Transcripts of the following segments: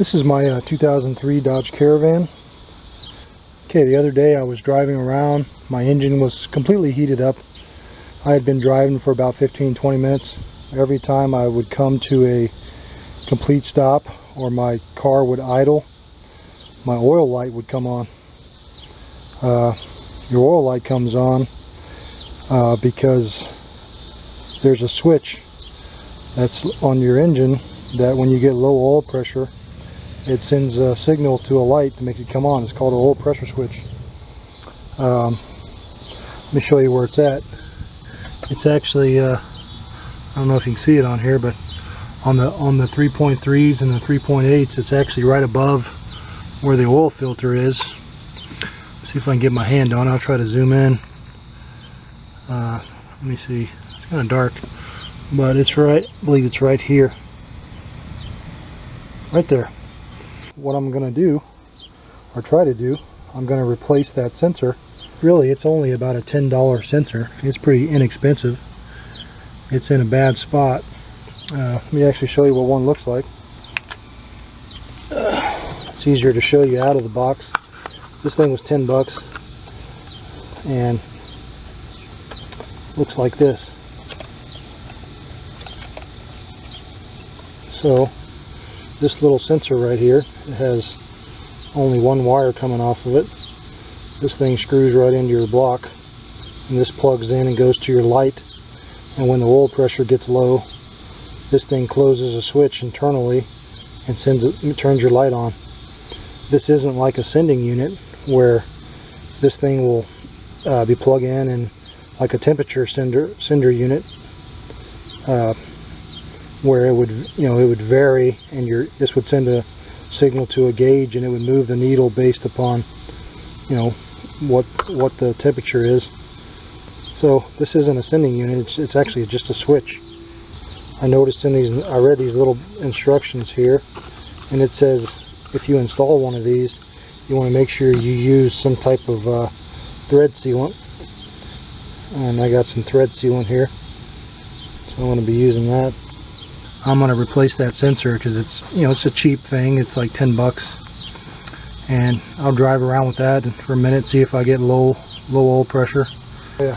This is my 2003 Dodge Caravan. Okay, the other day I was driving around. My engine was completely heated up. I had been driving for about 15-20 minutes. Every time I would come to a complete stop or my car would idle, my oil light would come on. Your oil light comes on because there's a switch that's on your engine that when you get low oil pressure, it sends a signal to a light that makes it come on. It's called an oil pressure switch. Let me show you where it's at. It's actually, I don't know if you can see it on here, but on the 3.3s and the 3.8s, it's actually right above where the oil filter is. Let's see if I can get my hand on it. I'll try to zoom in. Let me see. It's kind of dark, but it's right, I believe it's right here. Right there. What I'm going to do, or try to do, I'm going to replace that sensor. Really, it's only about a $10 sensor. It's pretty inexpensive. It's in a bad spot. Let me actually show you what one looks like. It's easier to show you out of the box. This thing was 10 bucks and looks like this. So this little sensor right here, it has only one wire coming off of it. This thing screws right into your block, and this plugs in and goes to your light, and when the oil pressure gets low, this thing closes a switch internally and turns your light on. This isn't like a sending unit where this thing will be plugged in and like a temperature sender unit, where it would, it would vary, and this would send a signal to a gauge, and it would move the needle based upon, what the temperature is. So this isn't a sending unit. It's actually just a switch. I noticed I read these little instructions here, and it says if you install one of these, you want to make sure you use some type of thread sealant. And I got some thread sealant here, so I'm going to be using that. I'm going to replace that sensor because it's a cheap thing. It's like 10 bucks, and I'll drive around with that for a minute, see if I get low oil pressure. Yeah,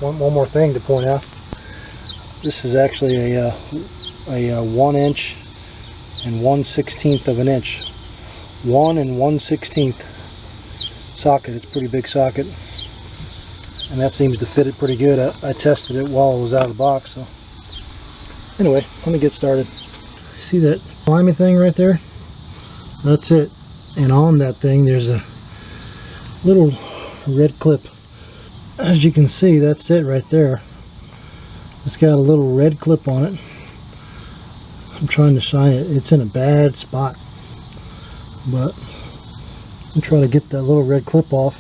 one more thing to point out. This is actually a 1 inch and 1/16 of an inch. 1 and 1/16 socket. It's a pretty big socket, and that seems to fit it pretty good. I tested it while it was out of the box. So anyway, let me get started. See that slimy thing right there? That's it. And on that thing there's a little red clip. As you can see, that's it right there. It's got a little red clip on it. I'm trying to shine it. It's in a bad spot, but I'm trying to get that little red clip off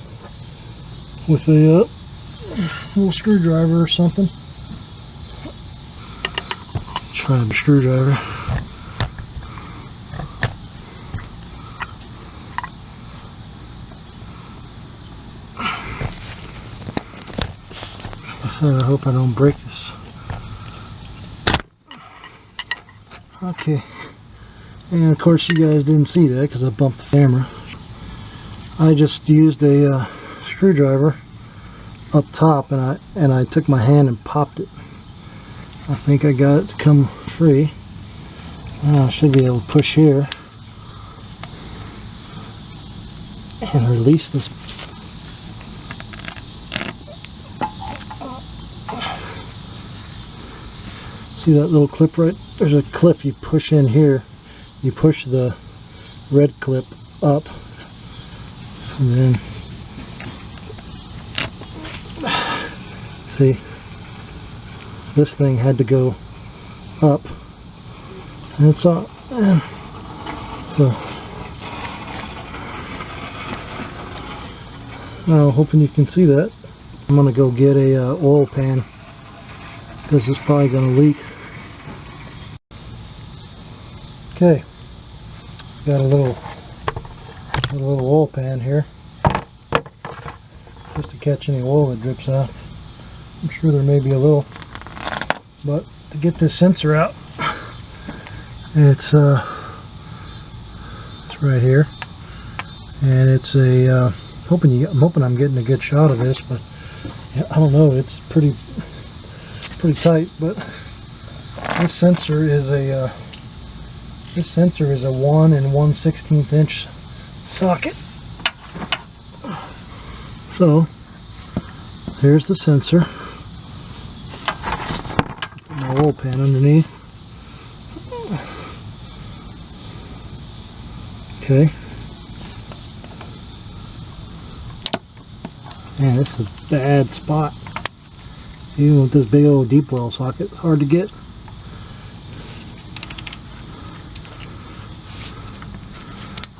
with a little screwdriver or something. Try a screwdriver. I hope I don't break this. Okay, and of course you guys didn't see that because I bumped the camera. I just used a screwdriver up top, and I took my hand and popped it. I think I got it to come free. Now I should be able to push here and release this. See that little clip right? There's a clip you push in here. You push the red clip up, and then see, this thing had to go up, and it's on. So now, hoping you can see that, I'm gonna go get a oil pan because it's probably gonna leak. Okay, got a little oil pan here, just to catch any oil that drips out. I'm sure there may be a little, but to get this sensor out, it's right here, and it's a I'm hoping I'm getting a good shot of this, but yeah, I don't know, it's pretty tight. But this sensor is a 1 1/16 inch socket. So here's the sensor. Put my oil pan underneath. Okay. Man, this is a bad spot. Even with this big old deep well socket, it's hard to get.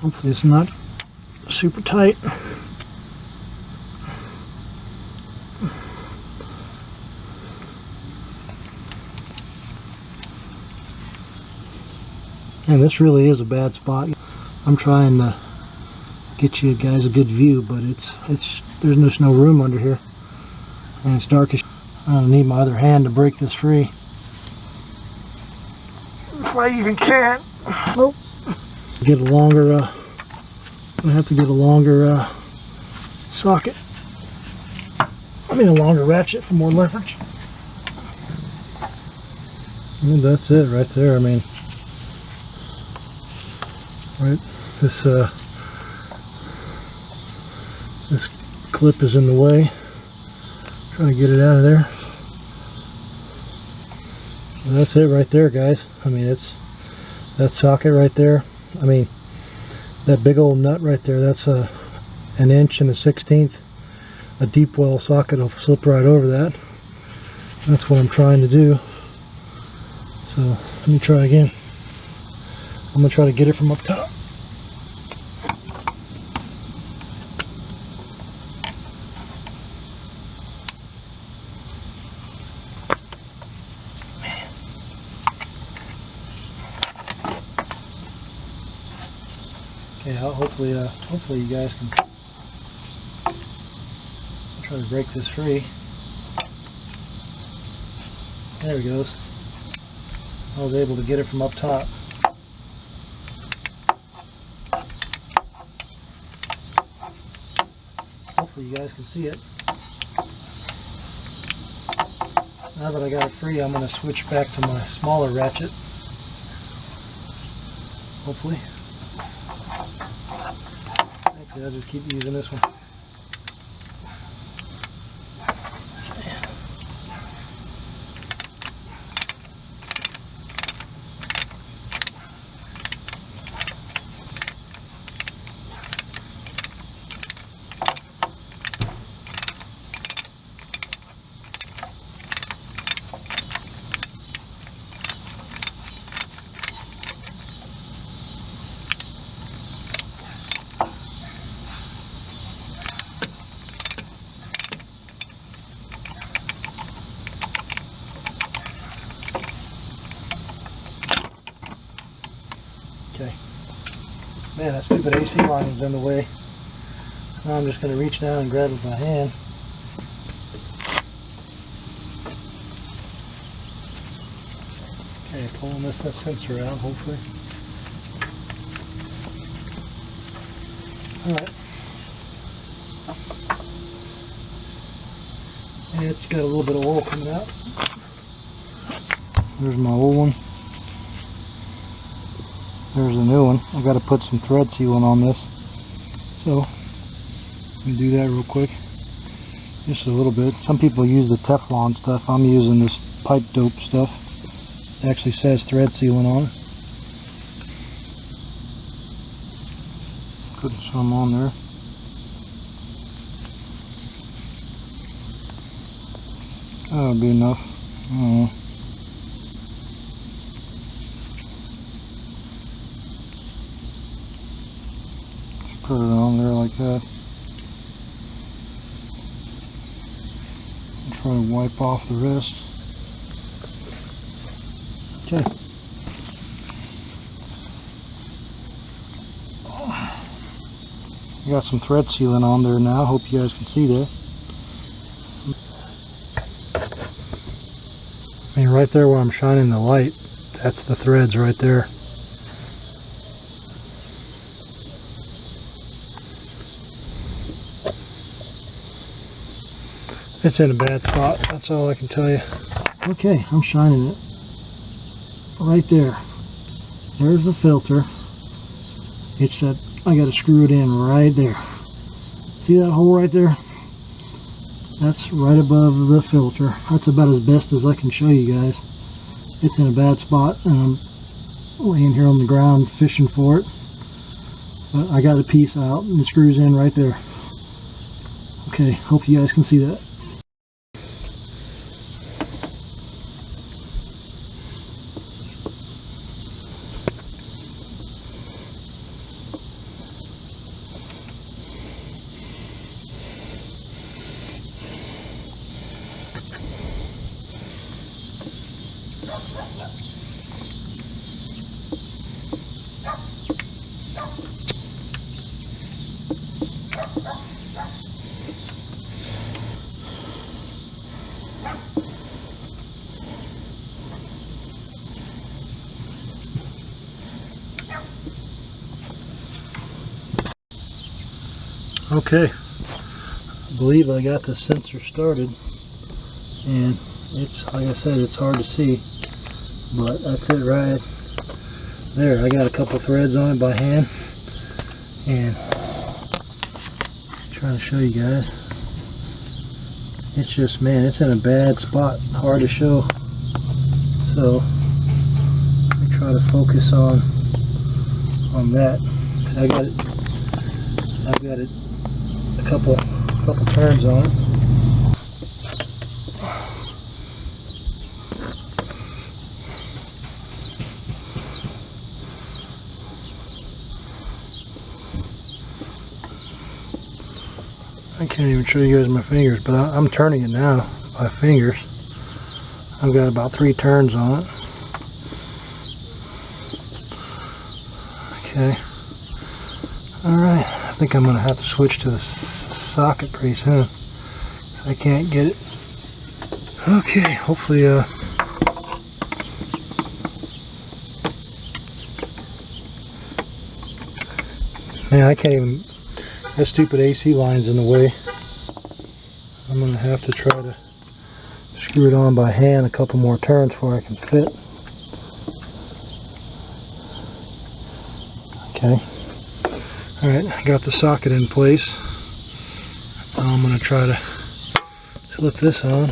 Hopefully it's not super tight. And this really is a bad spot. I'm trying to get you guys a good view, but there's just no room under here, and it's darkish. I need my other hand to break this free, if I even can. Nope. Get a longer. I'm gonna have to get a longer socket. I mean, a longer ratchet for more leverage. And that's it right there. I mean, right, this clip is in the way. Trying to get it out of there. And that's it right there, guys. I mean, it's that socket right there. I mean, that big old nut right there, that's an 1 1/16. A deep well socket will slip right over that. That's what I'm trying to do. So let me try again. I'm gonna try to get it from up top. Okay, hopefully you guys can try to break this free. There he goes. I was able to get it from up top. Hopefully you guys can see it. Now that I got it free, I'm going to switch back to my smaller ratchet. Hopefully. Actually, I'll just keep using this one. Okay. Man, that stupid AC line is in the way. Now I'm just going to reach down and grab it with my hand. Okay, pulling this sensor out, hopefully. Alright. And it's got a little bit of oil coming out. There's my old one. There's the new one. I've got to put some thread sealant on this. So, let me do that real quick. Just a little bit. Some people use the Teflon stuff. I'm using this pipe dope stuff. It actually says thread sealant on it. Putting some on there. That'll be enough. I don't know. Put it on there like that. And try to wipe off the rest. Okay. I got some thread sealant on there now. Hope you guys can see that. I mean, right there where I'm shining the light, that's the threads right there. It's in a bad spot, that's all I can tell you. Okay, I'm shining it right there. There's the filter. It's that, I gotta screw it in right there. See that hole right there? That's right above the filter. That's about as best as I can show you guys. It's in a bad spot and I'm laying here on the ground fishing for it. But I got a piece out and it screws in right there. Okay, hope you guys can see that. Okay, I believe I got the sensor started, and it's, like I said, it's hard to see, but that's it right there. I got a couple threads on it by hand, and I'm trying to show you guys. It's just, man, it's in a bad spot, hard to show. So I try to focus on that. I've got it a couple turns on it. I can't even show you guys my fingers, but I'm turning it now by fingers. I've got about 3 turns on it. Okay. Alright, I think I'm going to have to switch to the socket pretty soon. I can't get it. Okay, hopefully man, I can't even, that stupid AC line's in the way. I'm going to have to try to screw it on by hand a couple more turns before I can fit. Okay. Alright, I got the socket in place. Now I'm going to try to slip this on.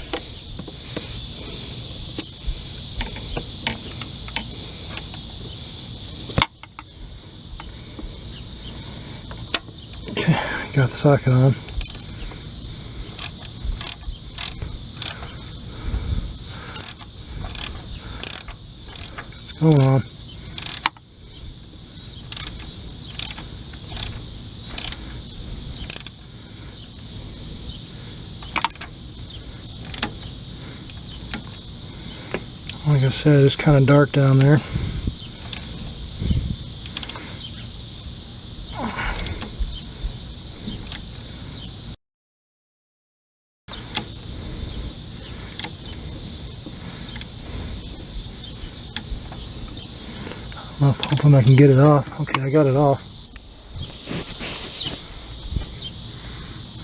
Okay, got the socket on. It's going on. Like I said, it's kind of dark down there. I'm hoping I can get it off. Okay, I got it off.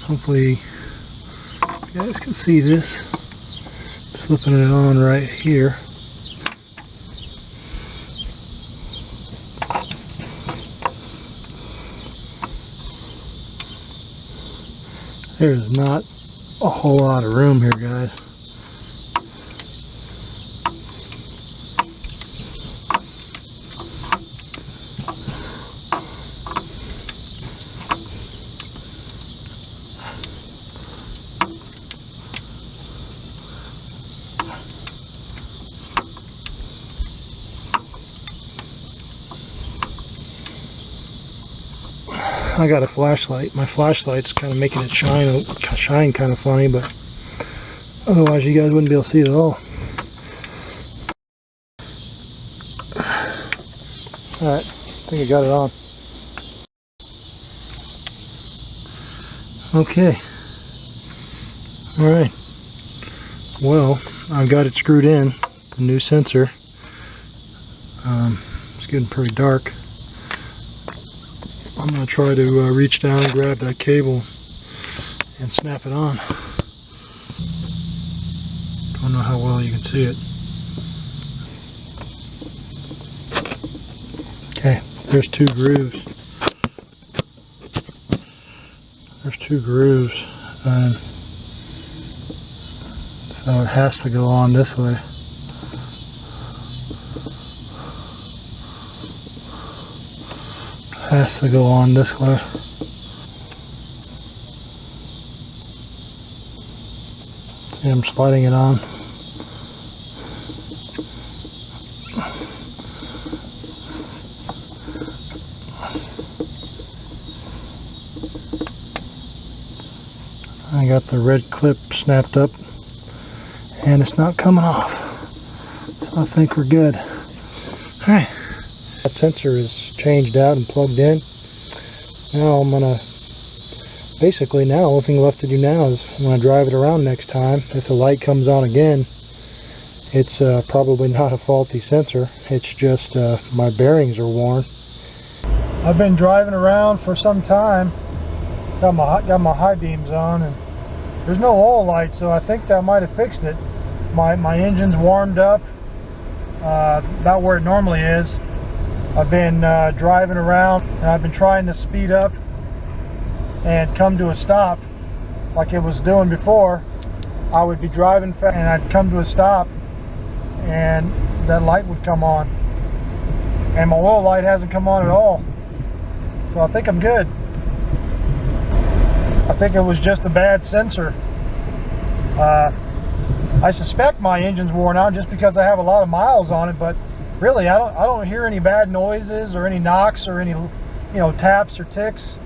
Hopefully you guys can see this. Slipping it on right here. There's not a whole lot of room here, guys. I got a flashlight. My flashlight's kind of making it shine kind of funny, but otherwise you guys wouldn't be able to see it at all. Alright, I think I got it on. Okay. Alright. Well, I've got it screwed in, the new sensor. It's getting pretty dark. I'm going to try to reach down and grab that cable and snap it on. don't know how well you can see it. Okay, there's two grooves. There's two grooves, and so it has to go on this way. Has to go on this way. See, I'm sliding it on. I got the red clip snapped up and it's not coming off, so I think we're good. Alright, that sensor is changed out and plugged in. Now I'm gonna basically, now the only thing left to do now is when I drive it around next time, if the light comes on again, it's probably not a faulty sensor, it's just my bearings are worn. I've been driving around for some time, got my high beams on, and there's no oil light, so I think that might have fixed it. My engine's warmed up about where it normally is. I've been driving around and I've been trying to speed up and come to a stop like it was doing before. I would be driving fast and I'd come to a stop and that light would come on, and my oil light hasn't come on at all, so I think I'm good. I think it was just a bad sensor. I suspect my engine's worn out just because I have a lot of miles on it, but really I don't hear any bad noises or any knocks or any taps or ticks.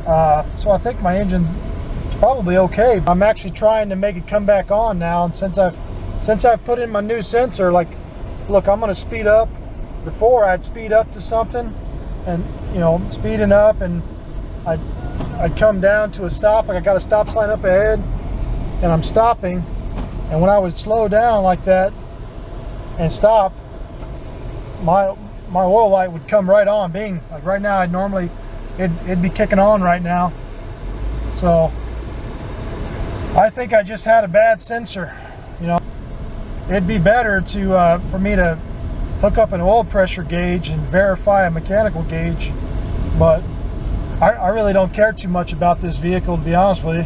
So I think my engine is probably okay. I'm actually trying to make it come back on now, and since I've put in my new sensor, like, look, I'm going to speed up. Before I'd speed up to something, and speeding up, and I'd come down to a stop, like I got a stop sign up ahead, and I'm stopping, and when I would slow down like that and stop, my oil light would come right on, being like right now it'd be kicking on right now. So I think I just had a bad sensor. It'd be better to for me to hook up an oil pressure gauge and verify a mechanical gauge, but I really don't care too much about this vehicle, to be honest with you.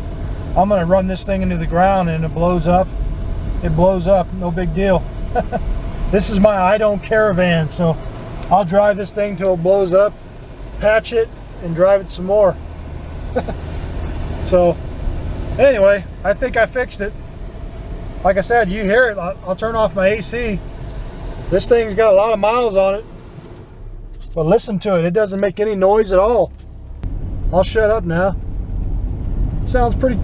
I'm going to run this thing into the ground, and it blows up. It blows up, no big deal. This is my I don't Caravan, so I'll drive this thing till it blows up, patch it, and drive it some more. So anyway, I think I fixed it. Like I said, you hear it. I'll turn off my AC. This thing's got a lot of miles on it, but listen to it. It doesn't make any noise at all. I'll shut up now. Sounds pretty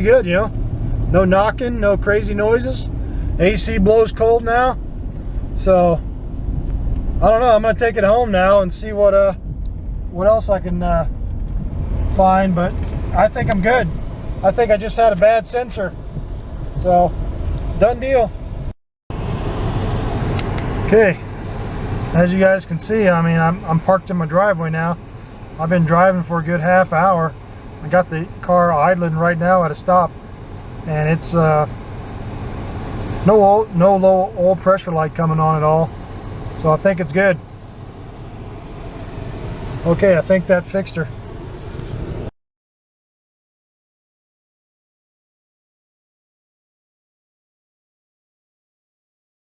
good, No knocking, no crazy noises. AC blows cold now. So I don't know. I'm gonna take it home now and see what else I can find, but I think I'm good. I think I just had a bad sensor. So done deal. Okay, as you guys can see, I mean, I'm parked in my driveway now. I've been driving for a good half hour. I got the car idling right now at a stop, and it's no low oil pressure light coming on at all. So I think it's good. Okay, I think that fixed her.